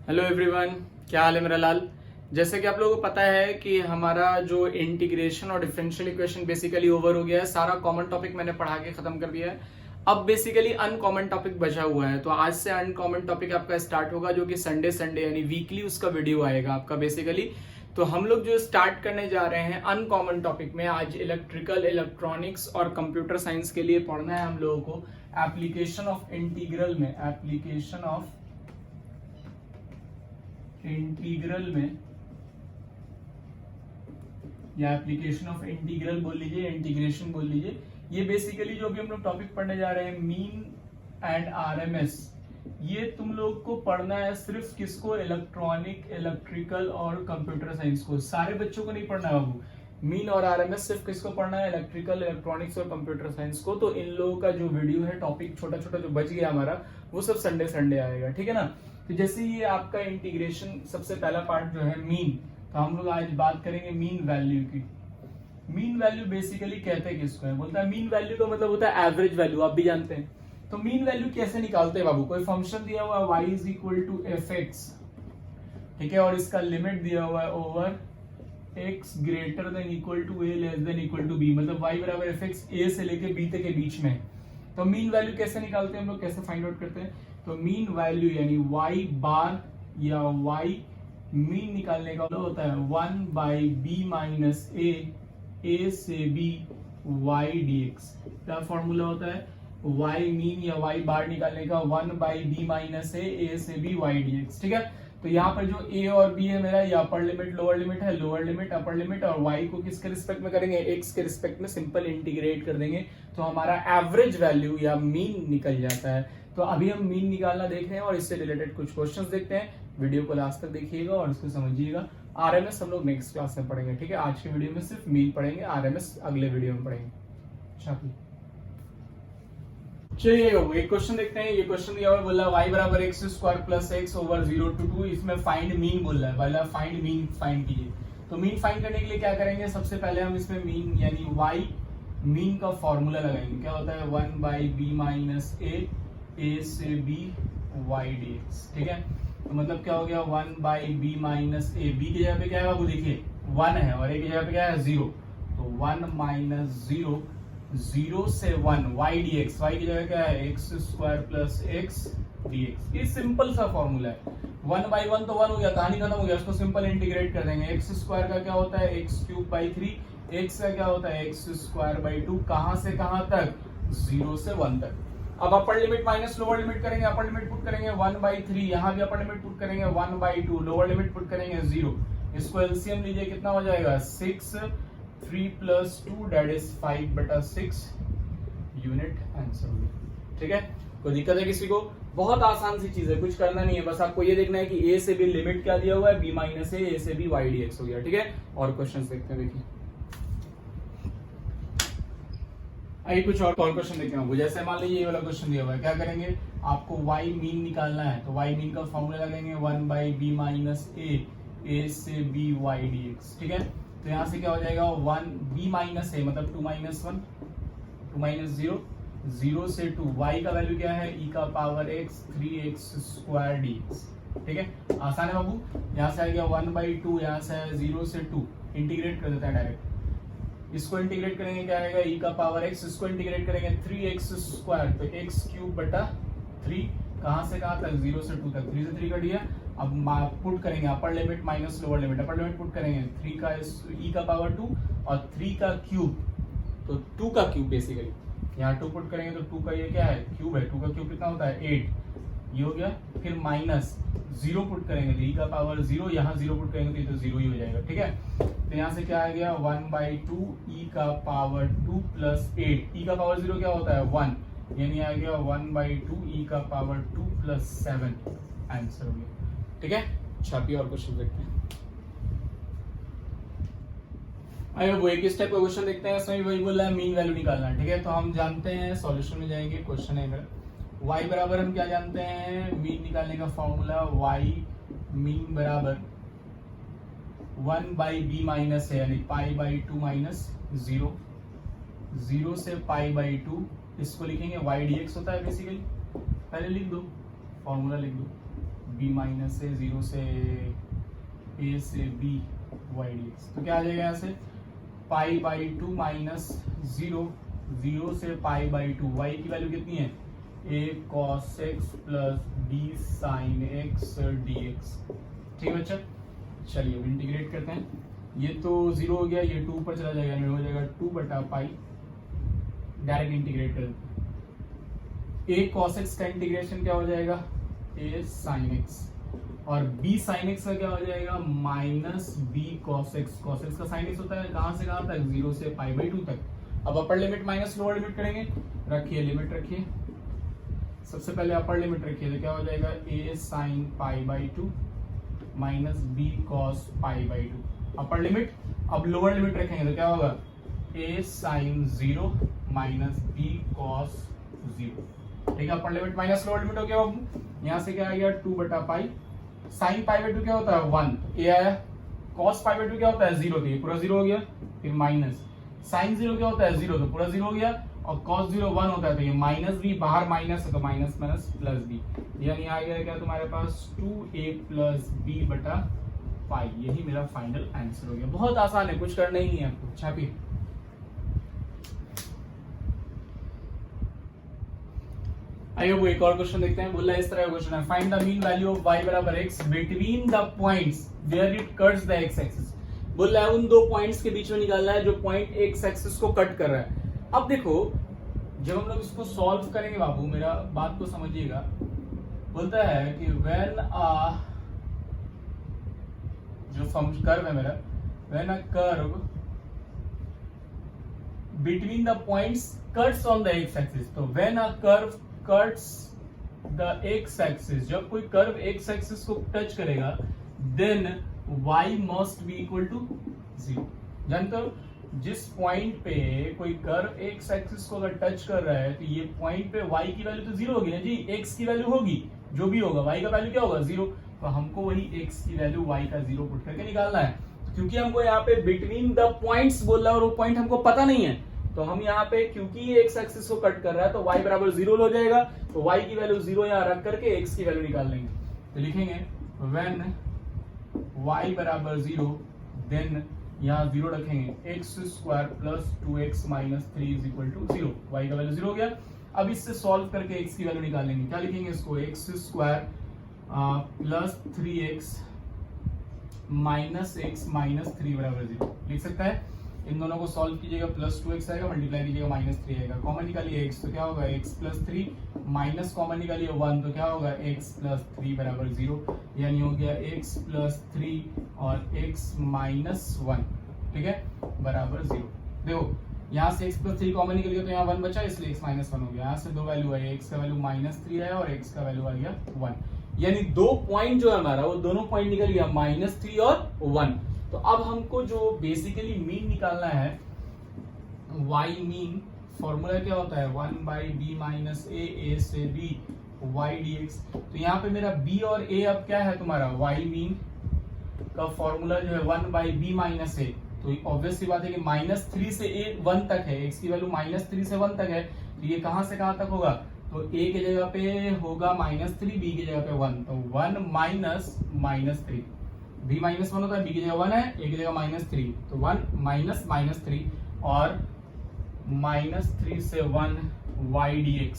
Hello everyone, क्या हाल है मेरा लाल। जैसे कि आप लोगों को पता है कि हमारा जो इंटीग्रेशन और डिफरेंशियल इक्वेशन बेसिकली ओवर हो गया है। सारा कॉमन टॉपिक मैंने पढ़ा के खत्म कर दिया है। अब बेसिकली अनकॉमन टॉपिक बचा हुआ है, तो आज से अनकॉमन टॉपिक आपका स्टार्ट होगा, जो कि संडे संडे यानी वीकली उसका वीडियो आएगा आपका बेसिकली। तो हम लोग जो स्टार्ट करने जा रहे हैं अनकॉमन टॉपिक में, आज इलेक्ट्रिकल, इलेक्ट्रॉनिक्स और कंप्यूटर साइंस के लिए पढ़ना है हम लोगों को एप्लीकेशन ऑफ इंटीग्रल में, एप्लीकेशन ऑफ इंटीग्रल में, या एप्लीकेशन ऑफ इंटीग्रल बोल लीजिए, इंटीग्रेशन बोल लीजिए। ये बेसिकली जो भी हम लोग टॉपिक पढ़ने जा रहे हैं, मीन एंड आरएमएस, ये तुम लोग को पढ़ना है सिर्फ किसको? इलेक्ट्रॉनिक, इलेक्ट्रिकल और कंप्यूटर साइंस को। सारे बच्चों को नहीं पढ़ना है बाबू। मीन और आरएमएस सिर्फ किसको पढ़ना है? इलेक्ट्रिकल, इलेक्ट्रॉनिक्स और कंप्यूटर साइंस को। तो इन लोगों का जो वीडियो है, टॉपिक छोटा छोटा जो बच गया हमारा, वो सब संडे संडे आएगा, ठीक है ना। तो जैसे ये आपका इंटीग्रेशन, सबसे पहला पार्ट जो है मीन, तो हम लोग आज बात करेंगे मीन वैल्यू की। मीन वैल्यू बेसिकली कहते हैं किसको है? बोलता है मीन वैल्यू का मतलब होता है एवरेज वैल्यू, आप भी जानते हैं। तो मीन वैल्यू कैसे निकालते हैं बाबू? कोई फंक्शन दिया हुआ है y is equal to F X, ठीक है, और इसका लिमिट दिया हुआ है over x greater than equal to a less than equal to b, मतलब y बराबर एफ एक्स a से लेके b तक के बीच में। तो मीन वैल्यू कैसे निकालते हैं हम लोग, कैसे फाइंड आउट करते हैं? तो मीन वैल्यू यानी y बार या y मीन निकालने का मतलब होता है 1 बाई बी माइनस ए से b y dx। क्या फॉर्मूला होता है? y मीन या y बार निकालने का 1 बाई बी माइनस ए से b y dx, ठीक है। तो यहाँ पर जो a और b है मेरा, ये अपर लिमिट लोअर लिमिट है, लोअर लिमिट अपर लिमिट, और y को किसके रिस्पेक्ट में करेंगे? x के रिस्पेक्ट में सिंपल इंटीग्रेट कर देंगे, तो हमारा एवरेज वैल्यू या मीन निकल जाता है। तो अभी हम मीन निकालना देख रहे हैं और इससे रिलेटेड कुछ क्वेश्चंस देखते हैं। वीडियो को लास्ट तक देखिएगा और इसको समझिएगा। आरएमएस हम लोग नेक्स्ट क्लास में पढ़ेंगे, ठीक है। आज के वीडियो में सिर्फ मीन पढ़ेंगे, आरएमएस अगले वीडियो में पढ़ेंगे। चलिए एक क्वेश्चन देखते हैं। ये क्वेश्चन दिया हुआ बोल रहा है y बराबर X square plus X over 0 two 2। इसमें फाइंड मीन बोल रहा है, पहला फाइंड मीन फाइंड कीजिए। तो मीन फाइंड करने के लिए क्या करेंगे? सबसे पहले हम इसमें मीन यानी y मीन का फॉर्मूला लगाएंगे। क्या होता है? 1 बाई बी माइनस ए से b y dx, ठीक है। तो मतलब क्या हो गया? 1 by B minus A, B की जगह पे क्या है बाबू? देखिए 1 है और ए की जगह पे क्या है? 0। तो 1 माइनस 0, 0 से 1 y dx, y की जगह क्या है? X square plus x dx। ये सिंपल सा फॉर्मूला है। 1 बाई 1 तो 1 हो गया, कहानी खत्म हो गया। उसको सिंपल इंटीग्रेट कर देंगे। एक्स स्क्वायर का क्या होता है? एक्स क्यूब बाई 3, एक्स का क्या होता है? X square by 2। कहां से कहां तक? 0 से 1 तक। अब upper limit minus lower limit करेंगे। अपर लिमिट पुट करेंगे 1 बाई 3, यहाँ भी अपर लिमिट पुट करेंगे 1 बाई 2, लोअर लिमिट पुट करेंगे 0। इसको एलसीएम लीजिए, कितना हो जाएगा? 6, 3 plus 2 that is 5/6 unit answer हो गया, ठीक है। कोई दिक्कत है किसी को? बहुत आसान सी चीज है, कुछ करना नहीं है, बस आपको ये देखना है कि ए से बी लिमिट क्या दिया हुआ है, बी माइनस ए से बी वाई डीएक्स हो गया, ठीक है। और क्वेश्चन देखते हैं, देखिए आइए कुछ और क्वेश्चन देखते हैं। जैसे मान लीजिए ये वाला क्वेश्चन दिया हुआ है, क्या करेंगे? आपको y मीन निकालना है, तो y मीन का फॉर्मूला लगेंगे 1 बाई बी माइनस ए से b y dx, ठीक है। तो यहाँ से क्या हो जाएगा? 1 b माइनस ए मतलब 2 माइनस 1, 2 माइनस 0, 0 से 2, y का वैल्यू क्या है? e का power x 3x square dx, ठीक है। आसान है बाबू। यहाँ से आ गया 1 बाई 2, यहाँ से 0 से 2, इंटीग्रेट कर देता है डायरेक्ट। इसको इंटीग्रेट करेंगे क्या आएगा? e का पावर x, इसको इंटीग्रेट करेंगे 3x स्क्वायर, तो x क्यूब बटा 3, कहां से कहां तक? 0 से 2 तक, 3 से 3 कट गया। अब पुट करेंगे upper limit minus lower limit. Upper limit put करेंगे 3 का e का पावर 2 और 3 का क्यूब, तो 2 का क्यूब बेसिकली यहाँ 2 पुट करेंगे, तो 2 का ये क्या है? क्यूब है। 2 का क्यूब कितना होता है? 8, ये हो गया। फिर माइनस 0 पुट करेंगे तो e का पावर 0, यहाँ 0 पुट करेंगे तो ये तो 0 ही हो जाएगा, ठीक है। तो यहाँ से क्या आ गया? 1 बाई 2 e का पावर 2 प्लस 8, e का पावर 0 क्या होता है? 1, यानी आ गया 1 बाई 2 e का पावर 2 प्लस 7, आंसर हो गया, ठीक है। छापिए और क्वेश्चन देखते हैं। आइए वो एक स्टेप का क्वेश्चन देखते हैं। इसमें वही बोल रहा है मीन वैल्यू निकालना है, ठीक है। तो हम जानते हैं, सॉल्यूशन में जाएंगे, क्वेश्चन है मेरा y बराबर हम क्या जानते हैं? मीन निकालने का फॉर्मूला y मीन बराबर 1 बाई बी माइनस है, यानी पाई बाई 2 माइनस 0, 0 से पाई बाई 2, इसको लिखेंगे y dx होता है बेसिकली। पहले लिख दो, फॉर्मूला लिख दो, b माइनस ए, 0 से a से b y dx। तो क्या आ जाएगा यहाँ से पाई बाई 2 माइनस 0, 0 से पाई बाई 2, y की वैल्यू कितनी है a cos x plus b sin x dx। ठीक है बच्चा, चलिए अब इंटीग्रेट करते हैं। ये तो 0 हो गया, ये 2 ऊपर चला जाएगा, हो जाएगा 2 बटा पाई, डायरेक्ट इंटीग्रेट कर a cos x का इंटीग्रेशन क्या हो जाएगा a sin x, और b sin x का क्या हो जाएगा minus b cos x। cos x का sin x होता है कहां से कहां तक, 0 से पाई बाई 2 तक। अब upper limit minus lower limit करेंगे, रखिए लिमिट रखिए, सबसे पहले अपर लिमिट रखिए, तो क्या हो जाएगा a sin pi by 2 minus b cos pi by 2 upper limit. अब लोअर लिमिट रखेंगे तो क्या होगा a sin 0 minus b cos 0। ठीक है, अपर लिमिट माइनस लोअर लिमिट हो गया। अब यहाँ से क्या आ गया 2 बटा पाई, साइन पाई बाई 2 क्या होता है 1, a आया, cos पाई बाई 2 क्या होता है 0, तो ये पूरा 0 हो गया, फिर माइनस साइन 0 क्या होता है 0, तो पूरा 0 हो गया, और cos 0 1 होता है, तो ये माइनस b, बाहर माइनस है तो माइनस माइनस प्लस b, यानी आ गया क्या तुम्हारे पास 2a प्लस b बटा पाई। यही मेरा फाइनल आंसर हो गया। बहुत आसान है, कुछ करना ही नहीं है आपको। छापी आइए वो एक और क्वेश्चन देखते हैं। बोला इस तरह का क्वेश्चन है, find the mean value of y बराबर x between the points where it cuts the x axis. बोला है उन दो पॉइंट्स के बीच में निकालना है जो पॉइंट x एक्सिस को कट कर रहा है। अब देखो जब हम लोग इसको सॉल्व करेंगे बाबू, मेरा बात को समझिएगा, बोलता है कि व्हेन जो फंक्शन कर्व है मेरा, when a curve between the points cuts on the x axis, तो when a curve cuts the x axis, जब कोई कर्व x एक्सिस को टच करेगा, then y must be equal to 0। जानते हो जिस पॉइंट पे कोई कर्व x एक्सिस को अगर टच कर रहा है तो ये पॉइंट पे y की वैल्यू तो 0 होगी ना जी, x की वैल्यू होगी, जो भी होगा y का वैल्यू क्या होगा 0, तो हमको वही x की वैल्यू y का 0 पुट करके निकालना है। क्योंकि हमको यहाँ पे बिटवीन द पॉइंट्स बोल रहा है और वो पॉइंट हमको पता नहीं है, तो हम यहाँ पे क्योंकि ये x एक्सिस को कट कर रहा है तो y बराबर 0 हो जाएगा, तो y की वैल्यू 0 यहाँ रख करके x की वैल्यू निकाल लेंगे। तो लिखेंगे व्हेन y बराबर 0, देन यहाँ 0 रखेंगे, X square plus 2x minus 3 is equal to 0, y का वैल्यू 0 हो गया। अब इससे सॉल्व करके x की वैल्यू निकाल लेंगे। क्या लिखेंगे इसको, x square plus 3x minus x minus 3 बराबर 0 लिख सकता है। इन दोनों को सॉल्व कीजिएगा, प्लस 2x आएगा, मल्टीप्लाई कीजिएगा माइनस 3 आएगा, कॉमन निकालिए x, तो क्या होगा x प्लस 3, माइनस कॉमन निकालिए 1, तो क्या होगा x प्लस 3 बराबर 0, यानी हो गया x प्लस 3 और x माइनस 1, ठीक है, बराबर 0। देखो यहाँ से x प्लस 3 कॉमन निकल गया तो यहाँ 1 बचा, इसलिए x माइनस 1 हो गया। यहाँ से दो वैल्यू आई, x का वैल्यू माइनस 3 आया और x का वैल्यू आ गया 1, यानी दो पॉइंट जो है हमारा वो दोनों पॉइंट निकल गया माइनस 3 और 1। तो अब हमको जो बेसिकली मीन निकालना है, y मीन फॉर्मूला क्या होता है 1 बाई बी माइनस ए से b y dx। तो यहाँ पे मेरा b और a अब क्या है तुम्हारा, y मीन का फॉर्मूला जो है 1 बाई बी माइनस ए, तो ऑब्वियस सी बात है कि माइनस 3 से a 1 तक है, x की वैल्यू माइनस 3 से 1 तक है, तो ये कहां से कहां तक होगा, तो a की जगह पे होगा माइनस 3, b की जगह पे 1, तो 1 माइनस माइनस 3, b माइनस 1 होता है, b की जगह 1 है, a की जगह माइनस 3, तो 1 माइनस माइनस 3 और माइनस 3 से 1 y dx,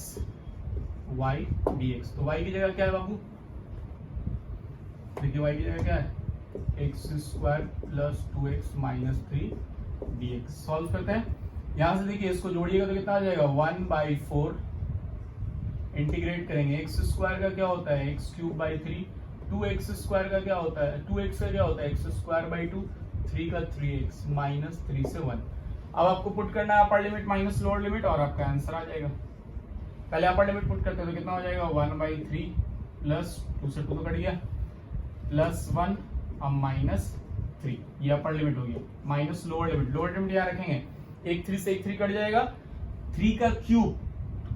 तो y की जगह क्या है बाबू, देखिए y की जगह क्या है x square plus 2x minus 3 dx। Solve करते हैं, यहां से देखिए इसको जोड़िएगा तो कितना आ जाएगा 1/4, इंटीग्रेट करेंगे, एक्स स्क्वायर का क्या होता है x cube by 3, 2x square का क्या होता है 2x का क्या होता है एक्स स्क्वायर बाई 2, 3 का 3x माइनस 3 से 1। अब आपको पुट करना है अपर लिमिट माइनस लोअर लिमिट और आपका आंसर आ जाएगा। पहले अपर लिमिट पुट करते हैं तो कितना हो जाएगा 1/3 प्लस 2 से 2 तो कट गया, प्लस 1 अब माइनस 3, ये अपर लिमिट हो गया, माइनस लोअर लिमिट यहाँ रखेंगे, एक 3 से एक 3 कट जाएगा, 3 का क्यूब,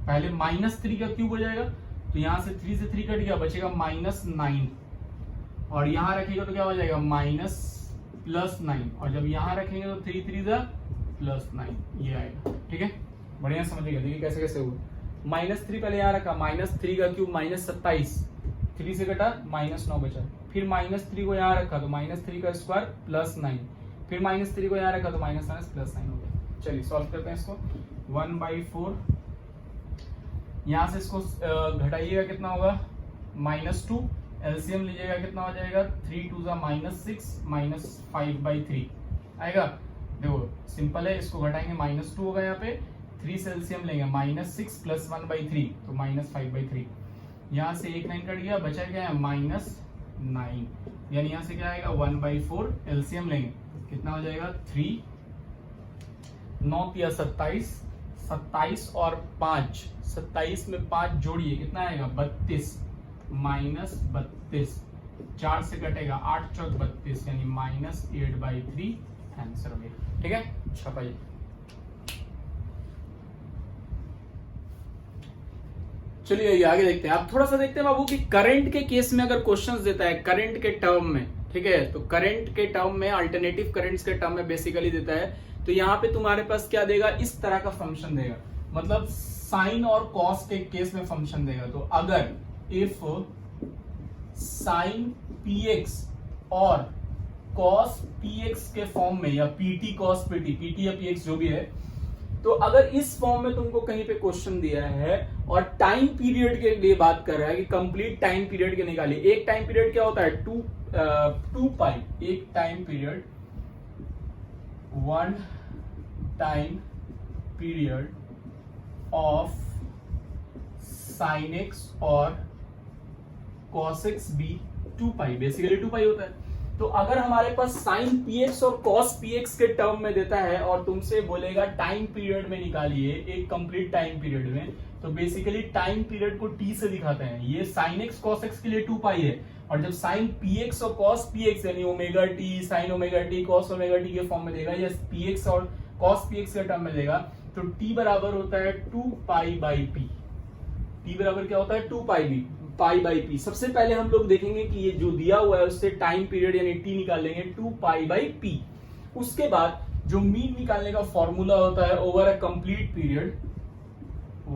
पहले माइनस 3 का क्यूब हो जाएगा, तो यहाँ से 3 से 3 कट गया, बचेगा माइनस 9, और यहाँ रखेगा तो क्या हो जाएगा माइनस प्लस 9, और जब यहाँ रखेंगे तो 3 3 जा प्लस 9, ये आएगा। ठीक है, बढ़िया समझिएगा, देखिए कैसे कैसे हुआ, माइनस 3 पहले यहाँ रखा, माइनस 3 का क्यूब माइनस 27, 3 से कटा -9 बचा, फिर -3 को यहाँ रखा तो -3 का स्क्वायर +9, फिर -3 को यहाँ रखा तो -9 हो गया। चलिए सॉल्व करते हैं इसको। 1/4 यहाँ से इसको घटाइएगा कितना होगा -2, एलसीएम लीजिएगा कितना हो जाएगा 3 2 -6 -5/3 आएगा। देखो सिंपल है, इसको घटाएंगे -2 होगा यहाँ पे, 3 से एलसीएम लेंगे -6 + 1/3 तो -5/3, यहाँ से 1 9 कट गया, बचा क्या है -9, यानी यहाँ से क्या आएगा 1/4 एलसीएम लेंगे कितना हो जाएगा 3 9 × 27, 27 और 5, 27 में 5 जोड़िए कितना आएगा 32 -32, 4 से कटेगा 8 चौक 32 यानी -8/3 आंसर हो गया। ठीक है, छपाइए। चलिए आगे देखते हैं। आप थोड़ा सा देखते हैं बाबू कि करंट के केस में अगर क्वेश्चंस देता है करंट के टर्म में, ठीक है, तो करंट के टर्म में अल्टरनेटिव करंट्स के टर्म में बेसिकली देता है, तो यहाँ पे तुम्हारे पास क्या देगा, इस तरह का फंक्शन देगा, मतलब साइन और कॉस के केस में फंक्शन देगा। तो अगर इफ साइन px और cos px के फॉर्म में, या pt cos pt या px जो भी है, तो अगर इस फॉर्म में तुमको कहीं पे क्वेश्चन दिया है और टाइम पीरियड के लिए बात कर रहा है कि कंप्लीट टाइम पीरियड के निकालिए। एक टाइम पीरियड क्या होता है 2 पाई, एक time period 1 time period of sine x और cos x भी 2 पाई, बेसिकली 2 पाई होता है। तो अगर हमारे पास साइन px और cos px के टर्म में देता है और तुमसे बोलेगा टाइम पीरियड में निकालिए एक कंप्लीट टाइम पीरियड में, तो बेसिकली टाइम पीरियड को t से दिखाते हैं। ये साइन x cos x के लिए 2 पाई है, और जब साइन px और cos px यानी omega t sin omega t cos omega t के फॉर्म में देगा, या px और cos px के टर्म में देगा, तो t बराबर होता है 2 पाई बाई p। t बराबर क्या होता है 2 पाई बाई पी। सबसे पहले हम लोग देखेंगे कि ये जो दिया हुआ है उससे टाइम पीरियड यानी टी निकाल लेंगे 2 पाई बाई पी। उसके बाद जो मीन निकालने का फॉर्मूला होता है over a complete period,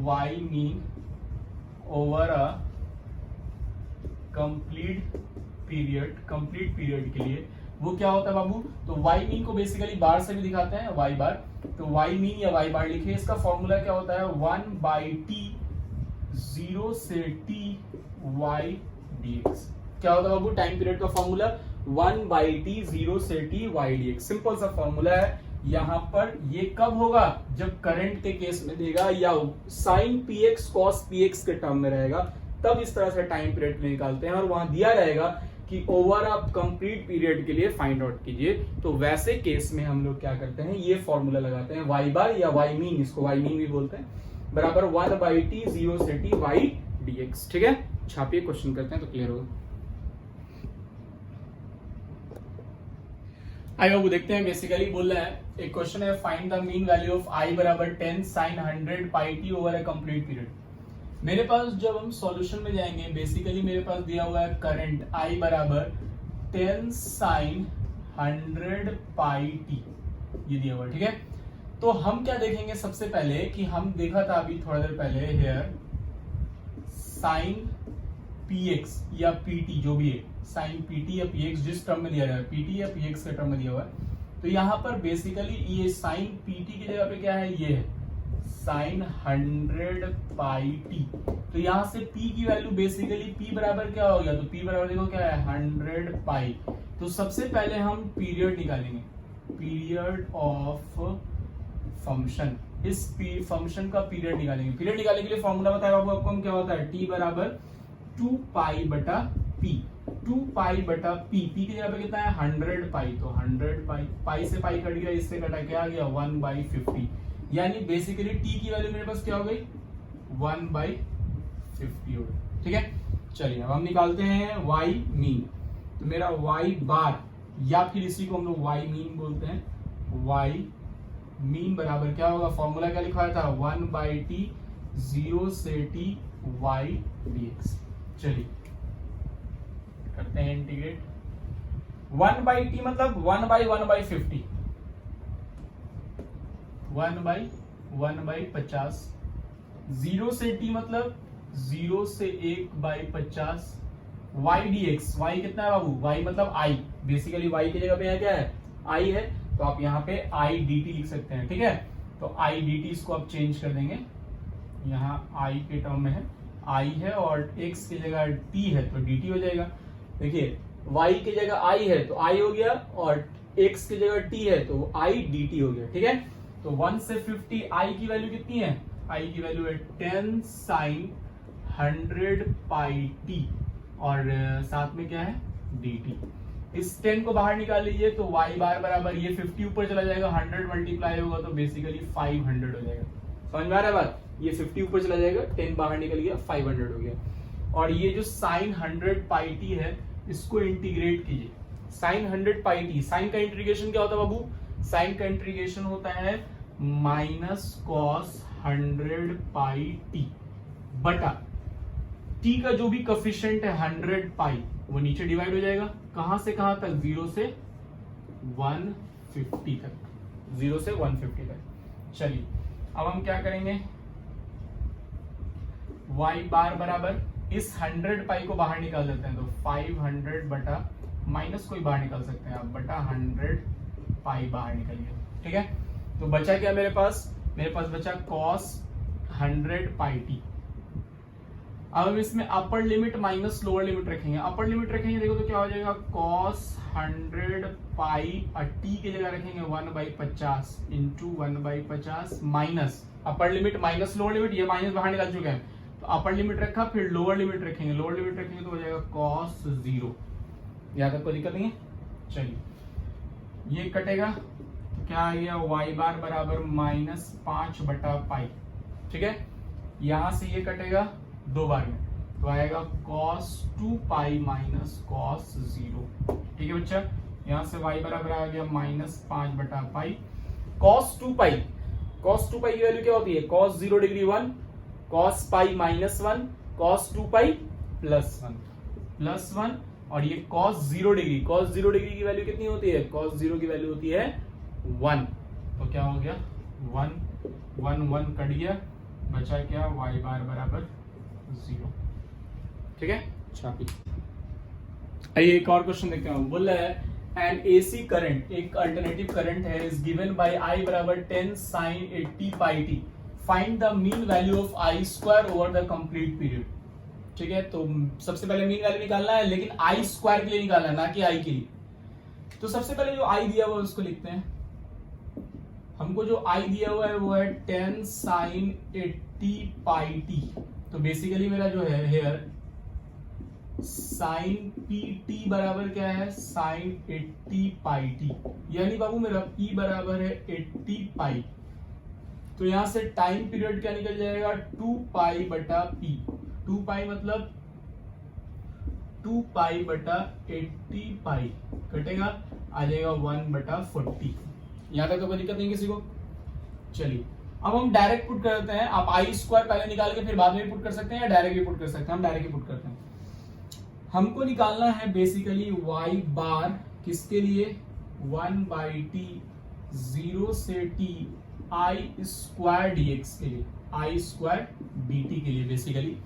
Y mean over a complete period के लिए वो क्या होता है बाबू, तो वाई मीन को बेसिकली बार से भी दिखाते हैं, वाई बार। तो वाई मीन या वाई बार लिखिए, इसका फॉर्मूला क्या होता है 1/t 0 से t y dx। क्या होता है बाबू टाइम पीरियड का फॉर्मूला 1/t 0 से t y dx। सिंपल सा फॉर्मूला है। यहां पर ये कब होगा, जब करंट के केस में देगा या साइन px cos px के टर्म में रहेगा, तब इस तरह से टाइम पीरियड में निकालते हैं। और वहां दिया रहेगा कि ओवर अ कंप्लीट पीरियड के लिए फाइंड आउट कीजिए, तो वैसे केस में हम लोग क्या करते हैं, ये फॉर्मूला लगाते हैं y बार या y मीन, इसको y मीन भी बोलते हैं, बराबर 1/t 0 से t y dx। ठीक है, छापिए, क्वेश्चन करते हैं तो क्लियर होगा। आई बाबू देखते हैं, बेसिकली बोल रहा है एक क्वेश्चन है, find the mean value of i बराबर 10 sin 100 pi t over a complete period. मेरे पास जब हम सॉल्यूशन में जाएंगे, बेसिकली मेरे पास दिया हुआ है करंट i बराबर 10 sin 100 पाई t, ये दिया हुआ है। ठीक है, तो हम क्या देखेंगे, सबसे पहले कि हम देखा था अभी थोड़ा देर पहले हेयर साइन px या pt जो भी है, साइन pt या px जिस टर्म में दिया जाए, pt या px के टर्म में दिया हुआ है, तो यहाँ पर बेसिकली ये साइन pt की जगह पे क्या है, ये है साइन 100 पाई t। तो यहाँ से p की वैल्यू बेसिकली p बराबर क्या हो गया, तो p बराबर देखो क्या है 100 पाई। तो सबसे पहले हम पीरियड निकालेंगे, पीरियड ऑफ फंक्शन, इस फंक्शन का पीरियड निकालेंगे। पीरियड निकालने के लिए फॉर्मूला बताया बाबू आपको, हम क्या होता है t बराबर 2 पाई बटा p, 2 पाई बटा p, p की जगह पे कितना है 100 पाई, तो 100 पाई, पाई से पाई कट गया, इससे कटा क्या आ गया 1/50, यानी बेसिकली t की वैल्यू मेरे पास क्या हो गई 1/50 हो गई। ठीक है, चलिए अब हम निकालते हैं y मीन। तो मेरा y बार या फिर इसी को हम लोग y मीन बोलते हैं, y मीन बराबर क्या होगा, फॉर्मूला क्या लिखा था 1/t 0 से t y dx। चलिए करते हैं इंटीग्रेट। 1/t मतलब 1/1/50, 1/1/50, 0 से t मतलब 0 से 1/50, वाई डी एक्स, वाई कितना है बाबू, वाई मतलब आई, बेसिकली वाई की जगह पे यहाँ क्या है, आई है, तो आप यहाँ पे आई डी टी लिख सकते हैं, ठीक है। तो आई डी टी इसको आप चेंज कर देंगे, यहाँ आई के टर्म में है, आई है और एक्स की जगह टी है तो डी टी हो जाएगा। देखिए y की जगह i है तो i हो गया और x की जगह t है तो i dt हो गया, ठीक है। तो 1 से 50 i की वैल्यू कितनी है, i की वैल्यू है 10 sin 100 पाई t और साथ में क्या है dt। इस 10 को बाहर निकाल लीजिए तो y बार बराबर ये 50 ऊपर चला जाएगा, 100 मल्टीप्लाई होगा तो बेसिकली 500 हो जाएगा। समझ में आ रहा है बात, ये 50 ऊपर चला जाएगा, 10 बाहर निकल गया, 500 हो गया। और ये जो साइन 100 पाई टी है इसको इंटीग्रेट कीजिए, साइन 100 पाई टी, साइन का इंटीग्रेशन क्या होता है बाबू, साइन का इंटीग्रेशन होता है माइनस कॉस 100 पाई टी बटा टी का जो भी कोफिशिएंट है 100 पाई वो नीचे डिवाइड हो जाएगा, कहां से कहां तक, 0 से 150 तक, 0 से 150 तक। चलिए अब हम क्या करेंगे, y बार बराबर इस 100 पाई को बाहर निकाल देते हैं तो 500 बटा माइनस को ही बाहर निकाल सकते हैं आप, बटा 100 पाई बाहर निकल गया, ठीक है। तो बचा क्या मेरे पास बचा cos 100 पाई टी। अब हम इसमें अपर लिमिट माइनस लोअर लिमिट रखेंगे, अपर लिमिट रखेंगे देखो तो क्या हो जाएगा, cos 100 पाई टी की जगह रखेंगे 1/50 इंटू 1/50 माइनस अपर लिमिट माइनस लोअर लिमिट, ये माइनस बाहर निकाल चुके हैं तो अपर लिमिट रखा, फिर लोअर लिमिट रखेंगे, लोअर लिमिट रखेंगे तो हो जाएगा cos 0, यहाँ तक कोई दिक्कत नहीं है। चलिए ये कटेगा तो क्या आ गया, y बार बराबर -5 बटा पाई, ठीक है। यहां से ये कटेगा 2 बार में तो आएगा cos 2 पाई माइनस cos 0, ठीक है बच्चा। यहां से y बराबर आ गया -5 बटा पाई, cos 2 पाई की वैल्यू क्या होती है, cos 0 डिग्री 1, cos पाई -1, cos 2 पाई +1 और ये cos 0 डिग्री की वैल्यू कितनी होती है, cos 0 की वैल्यू होती है 1, तो क्या हो गया 1 कट गया, बचा क्या y बार बराबर 0, ठीक है। छापी आइए एक और क्वेश्चन देखते हैं, बोल रहा है एन एसी करंट, एक अल्टरनेटिव करंट है, इज गिवन बाय I बराबर 10 sin 80 pi T, find the mean value of I square over the complete period, ठीक है। तो सबसे पहले मीन वैल्यू निकालना है, लेकिन आई स्क्वायर के लिए निकालना है, ना कि आई के लिए। तो सबसे पहले जो आई दिया हुआ है उसको लिखते हैं, हमको जो आई दिया हुआ है वो है 10 sin 80 पाई टी, तो बेसिकली मेरा जो है हेयर साइन पी टी बराबर क्या है, साइन 80 पाई टी, यानी बाबू मेरा पी बराबर है 80 पाई, तो यहां से टाइम पीरियड क्या निकल जाएगा 2 पाई बटा पी, 2 पाई मतलब 2 पाई बटा 80 पाई कटेगा, आ जाएगा 1/40। यहां तक तो कोई दिक्कत नहीं किसी को। चलिए अब हम डायरेक्ट पुट करते हैं, आप आई स्क्वायर पहले निकाल के फिर बाद में पुट कर सकते हैं या डायरेक्ट भी पुट कर सकते हैं, हम डायरेक्ट ही पुट करते हैं। हमको निकालना है बेसिकली y बार किसके लिए, 1/t 0 से t i स्क्वायर dx के लिए, i स्क्वायर dt के लिए बेसिकली।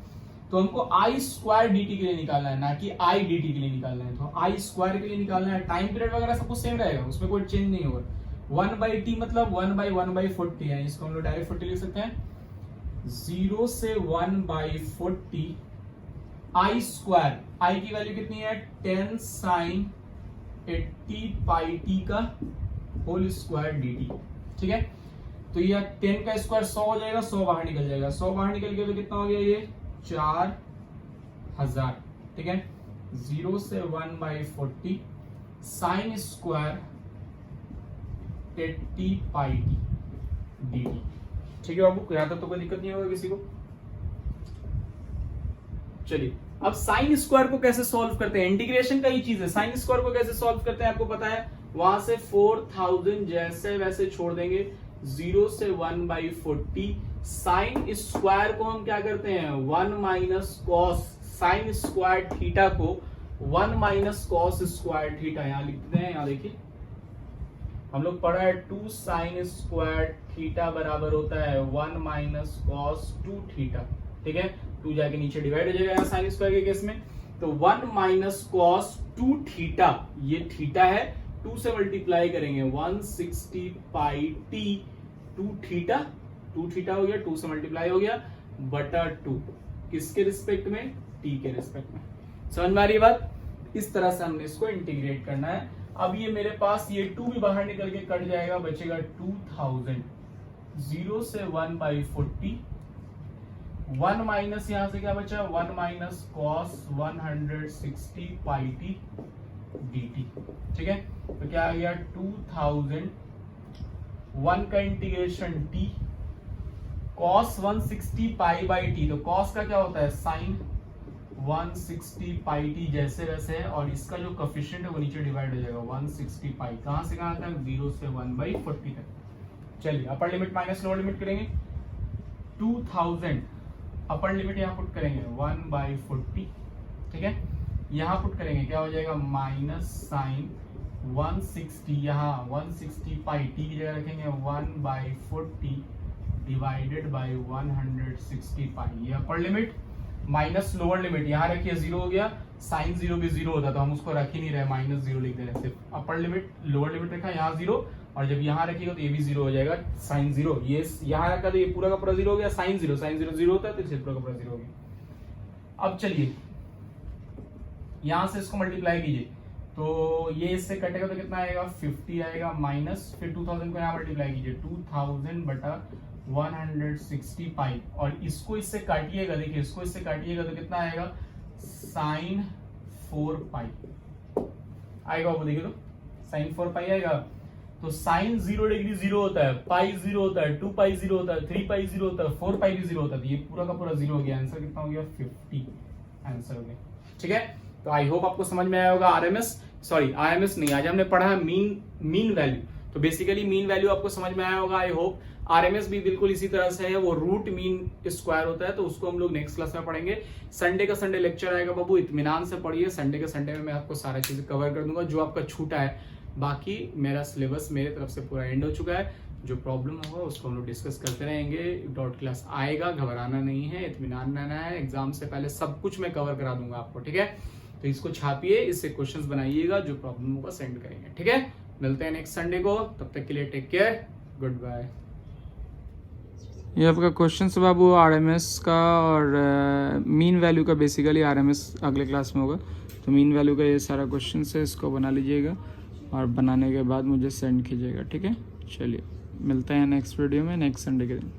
तो हमको i स्क्वायर dt के लिए निकालना है, ना कि i dt के लिए निकालना है। तो i स्क्वायर के लिए निकालना है, टाइम पीरियड वगैरह सब कुछ सेम रहेगा, उसमें कोई चेंज नहीं होगा। 1/t मतलब 1/1/40 है, इसको हम लोग डायरेक्ट 40 लिख सकते हैं। 0 से 1/40 आई स्क्वायर, आई की वैल्यू कितनी है 10 sin 80 पाई टी का होल स्क्वायर dt, ठीक है। तो ये 10 का स्क्वायर 100 हो जाएगा, 100 बाहर निकल जाएगा, 100 बाहर निकल गया तो कितना हो गया ये 4000, ठीक है। 0 से 1/40 sine square 80 pi T dt, ठीक है बाबू, यहां तक तो कोई दिक्कत नहीं होगा किसी को। चलिए अब साइन स्क्वायर को कैसे सॉल्व करते हैं, इंटीग्रेशन का ही चीज है, साइन स्क्वायर को कैसे सॉल्व करते हैं आपको पता है, वहां से 4000 जैसे वैसे छोड़ देंगे, 0 से 1/40 साइन स्क्वायर को हम क्या करते हैं 1 minus cos, sine square theta को 1 माइनस कॉस स्क्वायर थीटा, यहां लिखते हैं, यहां देखिए हम लोग पढ़ा है 2 साइन स्क्वायर थीटा बराबर होता है 1 माइनस कॉस 2 थीटा, ठीक है। 2 जाके नीचे डिवाइड हो जाएगा यहाँ साइन स्क्वायर के केस में, तो 1 माइनस कॉस 2 थीटा, ये थीटा है, 2 से मल्टीप्लाई करेंगे 160 पाई टी 2 थीटा, 2 थीटा हो गया, 2 से मल्टीप्लाई हो गया बटा 2, किसके रिस्पेक्ट में, टी के रिस्पेक्ट में। समझ में आ रही है बात? इस तरह से हमने इसको इंटीग्रेट करना है। अब ये मेरे पास ये 2 भी बाहर निकल के कट जाएगा, बचेगा 2000, 0 से 1/40, 1 माइनस यहां से क्या बचा, 1 minus cos 160 pi T dt, ठीक है। तो क्या आ गया 2000, 1 का integration t, cos 160 pi by T, तो कॉस का क्या होता है साइन 160 पाई टी जैसे वैसे है, और इसका जो कोफिशिएंट है वो नीचे डिवाइड हो जाएगा 160 पाई, कहां से कहां तक, 0 से 1/40 तक। चलिए अपर लिमिट माइनस लोअर लिमिट करेंगे, 2000 अपर लिमिट यहां पुट करेंगे 1/40, ठीक है। यहां पुट करेंगे क्या हो जाएगा, माइनस साइन 160, यहाँ 160 पाई टी की जगह रखेंगे 1/40 डिवाइडेड बाई 160 पाई, ये अपर लिमिट माइनस लोअर लिमिट, यहाँ रखिए 0 हो गया, साइन 0 भी 0 होता तो हम उसको रख ही नहीं रहे, -0 लिख दे रहे, सिर्फ अपर लिमिट लोअर लिमिट रखा, यहाँ 0, और जब यहाँ रखिएगा तो ये भी 0 हो जाएगा, साइन 0, ये यहाँ रखा तो ये पूरा का पूरा 0 हो गया, साइन 0 0 होता है तो इसे पूरा का पूरा 0 हो गया। अब चलिए यहां से इसको मल्टीप्लाई कीजिए, तो ये इससे कटेगा तो कितना आएगा, 50 आएगा, माइनस फिर 2000 को यहाँ मल्टीप्लाई कीजिए, 2000 बटा 160 पाई, और इसको इससे काटिएगा, देखिए इसको इससे काटिएगा तो कितना आएगा, साइन 4 पाई आएगा, वो देखिए तो साइन 4 पाई आएगा। तो साइन 0 डिग्री 0 होता है, पाई 0 होता है, 2 पाई 0 होता है, 3 पाई 0 होता है, 4 पाई भी 0 होता है, तो ये पूरा का पूरा 0 हो गया, आंसर कितना हो गया, 50 आंसर हो गया, ठीक है। तो आई होप आपको समझ में आया होगा। आरएमएस नहीं, आज हमने पढ़ा है मीन वैल्यू, तो बेसिकली मीन वैल्यू आपको समझ में आया होगा आई होप। आरएमएस भी बिल्कुल इसी तरह से है, वो रूट मीन स्क्वायर होता है, तो उसको हम लोग नेक्स्ट क्लास में पढ़ेंगे। संडे का संडे लेक्चर आएगा बाबू, इत्मीनान से पढ़िए, संडे का संडे में मैं आपको सारा चीजें कवर कर दूंगा जो आपका छूटा है। बाकी मेरा सिलेबस मेरे तरफ से पूरा एंड हो चुका है, जो प्रॉब्लम होगा उसको हम लोग डिस्कस करते रहेंगे, डॉट क्लास आएगा, घबराना नहीं है, इत्मीनान रहना है, एग्जाम से पहले सब कुछ मैं कवर करा दूंगा आपको, ठीक है। तो इसको छापिए, इससे क्वेश्चंस बनाइएगा, जो प्रॉब्लम होगा सेंड करेंगे, ठीक है। मिलते हैं नेक्स्ट संडे को, तब तक के लिए टेक केयर, गुड बाय। ये आपका क्वेश्चन है बाबू आरएमएस का और मीन वैल्यू का, बेसिकली आरएमएस अगले क्लास में होगा, तो मीन वैल्यू का ये सारा क्वेश्चन है, इसको बना लीजिएगा और बनाने के बाद मुझे सेंड कीजिएगा, ठीक है। चलिए मिलते हैं नेक्स्ट वीडियो में नेक्स्ट संडे के दिन।